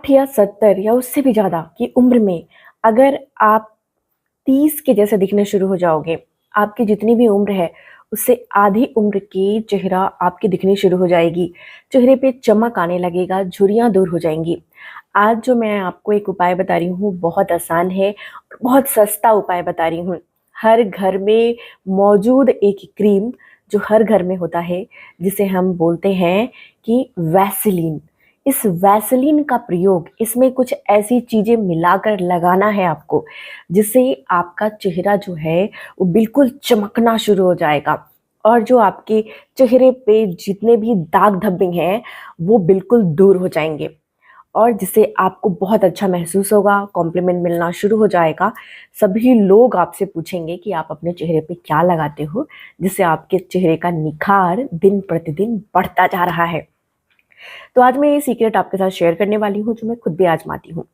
60 या 70 या उससे भी ज़्यादा की उम्र में अगर आप 30 के जैसे दिखने शुरू हो जाओगे, आपकी जितनी भी उम्र है, उससे आधी उम्र की चेहरा आपकी दिखनी शुरू हो जाएगी। चेहरे पे चमक आने लगेगा, झुर्रियाँ दूर हो जाएँगी। आज जो मैं आपको एक उपाय बता रही हूँ, बहुत आसान है और बहुत सस्ता उपाय बता रही हूँ। हर घर में मौजूद एक क्रीम जो हर घर में होता है, जिसे हम बोलते हैं कि वैसलीन। इस वैसलीन का प्रयोग, इसमें कुछ ऐसी चीज़ें मिलाकर लगाना है आपको, जिससे आपका चेहरा जो है वो बिल्कुल चमकना शुरू हो जाएगा और जो आपके चेहरे पे जितने भी दाग धब्बे हैं, वो बिल्कुल दूर हो जाएँगे और जिससे आपको बहुत अच्छा महसूस होगा, कॉम्प्लीमेंट मिलना शुरू हो जाएगा। सभी लोग आपसे पूछेंगे कि आप अपने चेहरे पे क्या लगाते हो, जिससे आपके चेहरे का निखार दिन-प्रतिदिन बढ़ता जा रहा है। तो आज मैं ये सीक्रेट आपके साथ शेयर करने वाली हूँ जो मैं खुद भी आजमाती हूँ।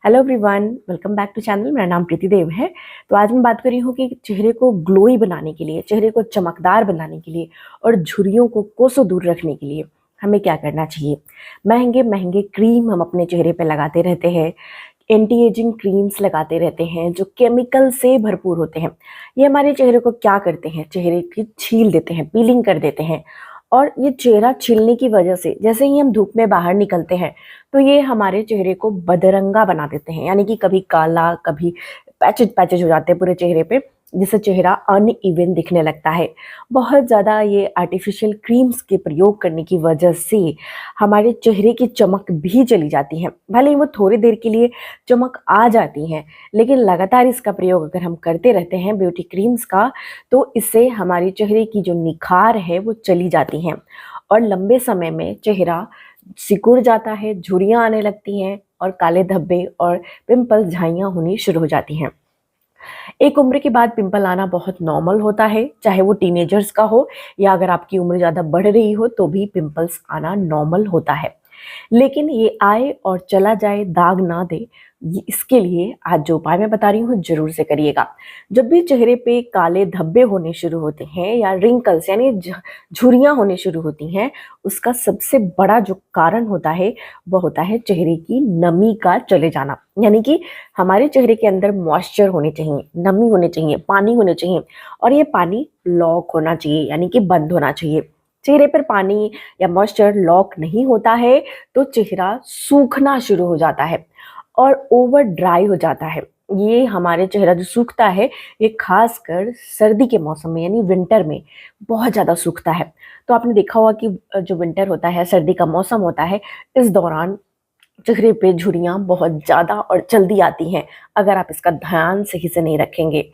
Hello everyone, welcome back to channel. मेरा नाम प्रीति देव है। तो आज मैं बात कर रही हूँ कि चेहरे को ग्लोई बनाने के लिए, चेहरे को चमकदार बनाने के लिए और झुर्रियों को कोसों दूर रखने के लिए हमें क्या करना चाहिए। महंगे-महंगे क्रीम हम अपने चेहरे पे लगाते रहते हैं, एंटी एजिंग क्रीम्स लगाते रहते हैं जो केमिकल से भरपूर होते हैं। ये हमारे चेहरे को क्या करते हैं, चेहरे की छील देते हैं, पीलिंग कर देते हैं और ये चेहरा छिलने की वजह से जैसे ही हम धूप में बाहर निकलते हैं तो ये हमारे चेहरे को बदरंगा बना देते हैं, यानी कि कभी काला, कभी पैचेज पैचेज हो जाते हैं पूरे चेहरे पे, जिससे चेहरा अनइवन दिखने लगता है। बहुत ज़्यादा ये आर्टिफिशियल क्रीम्स के प्रयोग करने की वजह से हमारे चेहरे की चमक भी चली जाती है। भले ही वो थोड़ी देर के लिए चमक आ जाती हैं, लेकिन लगातार इसका प्रयोग अगर हम करते रहते हैं ब्यूटी क्रीम्स का, तो इससे हमारे चेहरे की जो निखार है वो चली जाती हैं और लंबे समय में चेहरा सिकुड़ जाता है, झुर्रियाँ आने लगती हैं और काले धब्बे और पिंपल, झाइयाँ होनी शुरू हो जाती हैं। एक उम्र के बाद पिंपल आना बहुत नॉर्मल होता है, चाहे वो टीनेजर्स का हो या अगर आपकी उम्र ज़्यादा बढ़ रही हो तो भी पिंपल्स आना नॉर्मल होता है। लेकिन ये आए और चला जाए, दाग ना दे, इसके लिए आज जो उपाय मैं बता रही हूँ ज़रूर से करिएगा। जब भी चेहरे पे काले धब्बे होने शुरू होते हैं या रिंकल्स यानी झुर्रियाँ होने शुरू होती हैं, उसका सबसे बड़ा जो कारण होता है वो होता है चेहरे की नमी का चले जाना। यानी कि हमारे चेहरे के अंदर मॉइस्चर होने चाहिए, नमी होने चाहिए, पानी होने चाहिए और ये पानी लॉक होना चाहिए, यानी कि बंद होना चाहिए। चेहरे पर पानी या मॉइस्चर लॉक नहीं होता है तो चेहरा सूखना शुरू हो जाता है और ओवर ड्राई हो जाता है। ये हमारे चेहरा जो सूखता है, ये खासकर सर्दी के मौसम में यानी विंटर में बहुत ज़्यादा सूखता है। तो आपने देखा होगा कि जो विंटर होता है, सर्दी का मौसम होता है, इस दौरान चेहरे पे झुर्रियाँ बहुत ज़्यादा और जल्दी आती हैं, अगर आप इसका ध्यान सही से नहीं रखेंगे।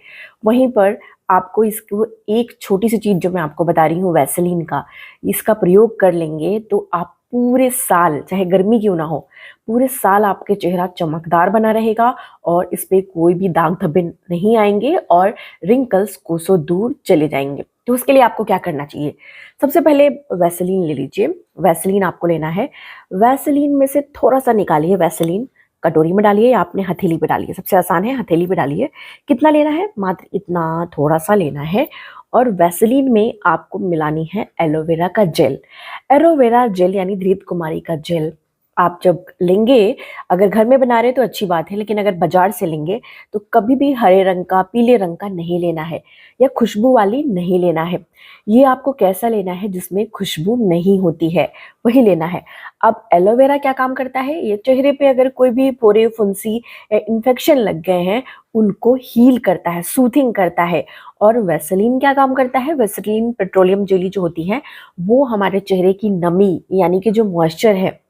वहीं पर आपको इसको एक छोटी-सी चीज़ जो मैं आपको बता रही हूँ वैसलीन का, इसका प्रयोग कर लेंगे तो आप पूरे साल, चाहे गर्मी क्यों ना हो, पूरे साल आपके चेहरा चमकदार बना रहेगा और इस पे कोई भी दाग धब्बे नहीं आएँगे और रिंकल्स कोसों दूर चले जाएँगे। तो उसके लिए आपको क्या करना चाहिए? सबसे पहले वैसलीन ले लीजिए। वैसलीन आपको लेना है, वैसलीन में से थोड़ा-सा निकालिए वैसलीन, कटोरी में डालिए या अपने हथेली पे डालिए, सबसे आसान है हथेली पे डालिए। कितना लेना है? मात्र इतना थोड़ा-सा लेना है और वैसलीन में आपको मिलानी है एलोवेरा का जेल। एलोवेरा जेल यानी घृत कुमारी का जेल आप जब लेंगे, अगर घर में बना रहे हैं तो अच्छी बात है, लेकिन अगर बाज़ार से लेंगे तो कभी भी हरे रंग का, पीले रंग का नहीं लेना है या खुशबू वाली नहीं लेना है। ये आपको कैसा लेना है जिसमें खुशबू नहीं होती है, वही लेना है। अब एलोवेरा क्या काम करता है, ये चेहरे पे अगर कोई भी फोड़े, फुंसी या इन्फेक्शन लग गए हैं, उनको हील करता है, सूथिंग करता है। और वैसलीन क्या काम करता है, वैसलीन पेट्रोलियम जेली जो होती है, वो हमारे चेहरे की नमी यानी कि जो मॉइस्चर है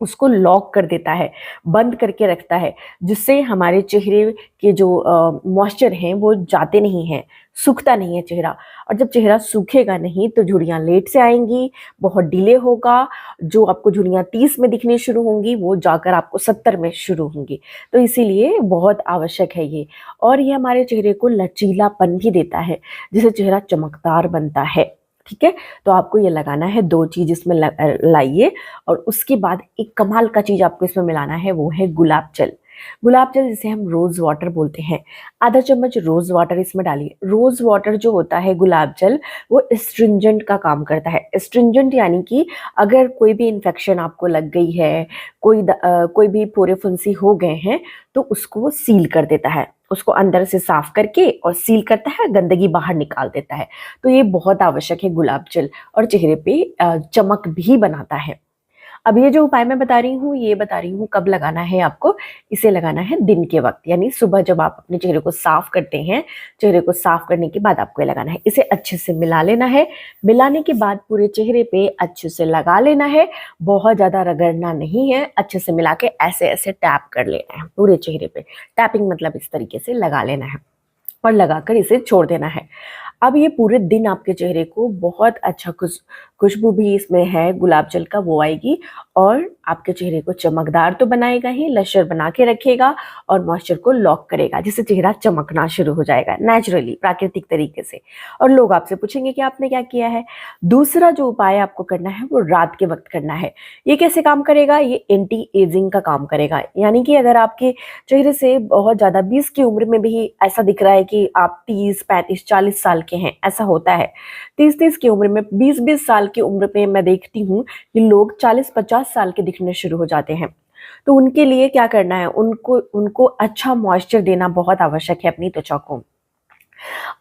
उसको लॉक कर देता है, बंद करके रखता है, जिससे हमारे चेहरे के जो मॉइस्चर हैं वो जाते नहीं हैं, सूखता नहीं है चेहरा। और जब चेहरा सूखेगा नहीं तो झुर्रियाँ लेट से आएँगी, बहुत डिले होगा, जो आपको झुर्रियाँ 30 में दिखनी शुरू होंगी वो जाकर आपको 70 में शुरू होंगी। तो इसीलिए बहुत आवश्यक है ये और ये हमारे चेहरे को लचीलापन भी देता है, जिससे चेहरा चमकदार बनता है। ठीक है? तो आपको ये लगाना है, 2 चीज़ इसमें लाइए और उसके बाद एक कमाल का चीज़ आपको इसमें मिलाना है, वो है गुलाब जल। गुलाब जल जिसे हम रोज़ वाटर बोलते हैं, आधा चम्मच रोज़ वाटर इसमें डालिए। रोज़ वाटर जो होता है गुलाब जल, वो एस्ट्रिंजेंट का काम करता है। एस्ट्रिंजेंट यानी कि अगर कोई भी इन्फेक्शन आपको लग गई है, कोई भी फोड़े फुंसी हो गए हैं, तो उसको वो सील कर देता है। उसको अंदर से साफ करके और सील करता है, गंदगी बाहर निकाल देता है। तो ये बहुत आवश्यक है गुलाब जल, और चेहरे पे चमक भी बनाता है। अब ये जो उपाय मैं बता रही हूँ, ये बता रही हूँ कब लगाना है आपको। इसे लगाना है दिन के वक्त, यानी सुबह जब आप अपने चेहरे को साफ करते हैं, चेहरे को साफ करने के बाद आपको ये लगाना है। इसे अच्छे से मिला लेना है। मिलाने के बाद पूरे चेहरे पे अच्छे से लगा लेना है। बहुत ज़्यादा रगड़ना नहीं है, अच्छे से मिला के ऐसे ऐसे टैप कर लेना है पूरे चेहरे पे। टैपिंग मतलब इस तरीके से लगा लेना है और लगाकर इसे छोड़ देना है। अब ये पूरे दिन आपके चेहरे को बहुत अच्छा खुशबू भी इसमें है गुलाब जल का, वो आएगी और आपके चेहरे को चमकदार तो बनाएगा ही, लश्यर बना के रखेगा और मॉइस्चर को लॉक करेगा, जिससे चेहरा चमकना शुरू हो जाएगा नेचुरली, प्राकृतिक तरीके से। और लोग आपसे पूछेंगे कि आपने क्या किया है। दूसरा जो उपाय आपको करना है वो रात के वक्त करना है। ये कैसे काम करेगा? ये एंटी एजिंग का काम करेगा। यानी कि अगर आपके चेहरे से बहुत ज़्यादा 20 की उम्र में भी ऐसा दिख रहा है कि आप 30, 35, 40 साल के हैं, ऐसा होता है। 30 की उम्र में, 20 साल की उम्र पे मैं देखती हूँ कि लोग 40-50 साल के दिखने शुरू हो जाते हैं। तो उनके लिए क्या करना है, उनको उनको अच्छा मॉइस्चर देना बहुत आवश्यक है अपनी त्वचा को।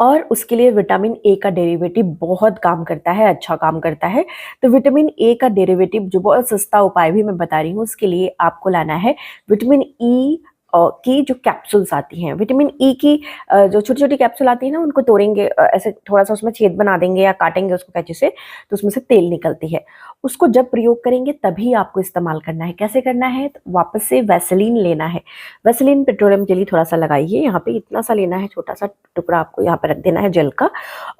और उसके लिए विटामिन ए का डेरिवेटिव बहुत काम करता है, अच्छा काम करता है। तो विटामिन ए का डेरिवेटिव जो बहुत सस्ता उपाय भी मैं बता रही हूँ, उसके लिए आपको लाना है विटामिन ई की जो कैप्सूल्स आती हैं। विटामिन ई की जो छोटी-छोटी कैप्सूल आती है ना, उनको तोड़ेंगे, ऐसे थोड़ा-सा उसमें छेद बना देंगे या काटेंगे उसको कैंची से, तो उसमें से तेल निकलती है। उसको जब प्रयोग करेंगे तभी आपको इस्तेमाल करना है। कैसे करना है? तो वापस से वैसेलीन लेना है। वैसेलीन पेट्रोलियम जेली थोड़ा-सा लगाइए, यहाँ पे इतना सा लेना है, छोटा-सा टुकड़ा आपको यहाँ पे रख देना है जेल का,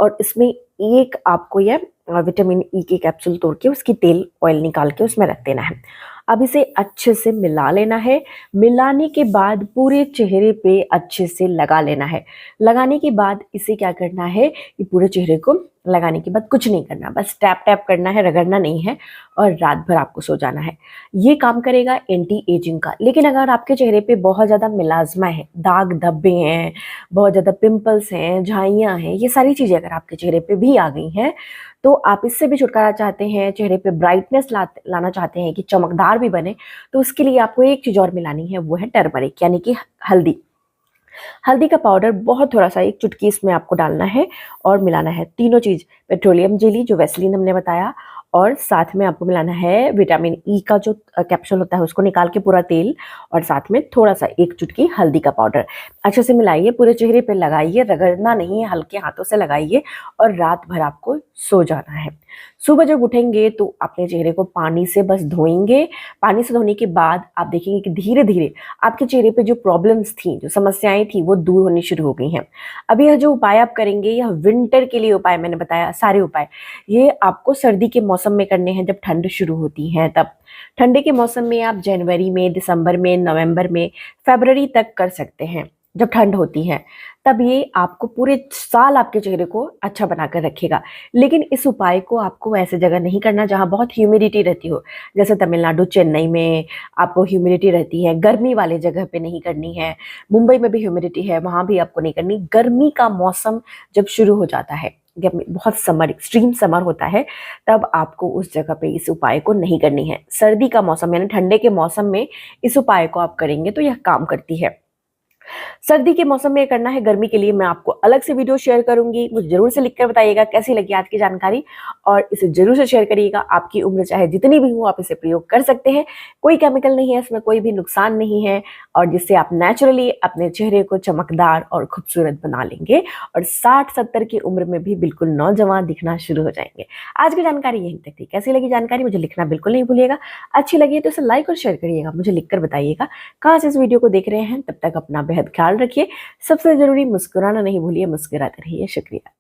और इसमें एक आपको यह विटामिन ई की कैप्सूल तोड़ के उसकी तेल ऑयल निकाल के उसमें रख देना है। अब इसे अच्छे से मिला लेना है। मिलाने के बाद पूरे चेहरे पे अच्छे से लगा लेना है। लगाने के बाद इसे क्या करना है कि पूरे चेहरे को लगाने के बाद कुछ नहीं करना, बस टैप टैप करना है, रगड़ना नहीं है, और रात भर आपको सो जाना है। ये काम करेगा एंटी एजिंग का। लेकिन अगर आपके चेहरे पे बहुत ज़्यादा मिलाज़्मा है, दाग धब्बे हैं, बहुत ज़्यादा पिंपल्स हैं, झाइयाँ हैं, ये सारी चीज़ें अगर आपके चेहरे पे भी आ गई हैं, तो आप इससे भी छुटकारा चाहते हैं, चेहरे पे ब्राइटनेस लाना चाहते हैं कि चमकदार भी बने, तो उसके लिए आपको एक चीज़ और मिलानी है, वो है टर्मरिक, यानी कि हल्दी। हल्दी का पाउडर बहुत थोड़ा-सा, एक चुटकी इसमें आपको डालना है और मिलाना है। तीनों चीज़, पेट्रोलियम जेली जो वैसेलीन हमने बताया, और साथ में आपको मिलाना है विटामिन ई का जो कैप्सूल होता है उसको निकाल के पूरा तेल, और साथ में थोड़ा-सा एक चुटकी हल्दी का पाउडर। अच्छे से मिलाइए, पूरे चेहरे पे लगाइए, रगड़ना नहीं है, हल्के हाथों से लगाइए और रात भर आपको सो जाना है। सुबह जब उठेंगे तो अपने चेहरे को पानी से बस धोएँगे। पानी से धोने के बाद आप देखेंगे कि धीरे-धीरे आपके चेहरे पे जो प्रॉब्लम्स थी, जो समस्याएँ थी, वो दूर होनी शुरू हो गई हैं। अब यह जो उपाय आप करेंगे, यह विंटर के लिए उपाय मैंने बताया, सारे उपाय, ये आपको सर्दी के मौसम में करने हैं, जब ठंड शुरू होती है तब। ठंडी के मौसम में आप जनवरी में, दिसंबर में, नवंबर में, फरवरी तक कर सकते हैं, जब ठंड होती है। तब ये आपको पूरे साल आपके चेहरे को अच्छा बनाकर रखेगा। लेकिन इस उपाय को आपको ऐसे जगह नहीं करना जहाँ बहुत ह्यूमिडिटी रहती हो। जैसे तमिलनाडु, चेन्नई में आपको ह्यूमिडिटी रहती है, गर्मी वाले जगह पे नहीं करनी है। मुंबई में भी ह्यूमिडिटी है, वहाँ भी आपको नहीं करनी। गर्मी का मौसम जब शुरू हो जाता है, जब बहुत समर, एक्सट्रीम समर होता है, तब आपको उस जगह पे इस उपाय को नहीं करनी है। सर्दी का मौसम यानी ठंडे के मौसम में इस उपाय को आप करेंगे तो यह काम करती है। सर्दी के मौसम में करना है, गर्मी के लिए मैं आपको अलग से वीडियो शेयर करूंगी। मुझे जरूर से लिखकर बताइएगा कैसी लगी आज की जानकारी, और इसे जरूर से शेयर करिएगा। आपकी उम्र चाहे जितनी भी हो, आप इसे प्रयोग कर सकते हैं। कोई केमिकल नहीं है इसमें, कोई भी नुकसान नहीं है, और जिससे आप नेचुरली अपने चेहरे को चमकदार और खूबसूरत बना लेंगे, और 60-70 की उम्र में भी बिल्कुल नौजवान दिखना शुरू हो जाएंगे। आज की जानकारी यहीं तक थी। कैसी लगी जानकारी मुझे लिखना बिल्कुल नहीं भूलिएगा। अच्छी लगी तो इसे लाइक और शेयर करिएगा, मुझे लिखकर बताइएगा कहाँ से इस वीडियो को देख रहे हैं। तब तक अपना बेहद ख्याल रखिए। सबसे जरूरी, मुस्कुराना नहीं भूलिए, मुस्कुराते रहिए। शुक्रिया।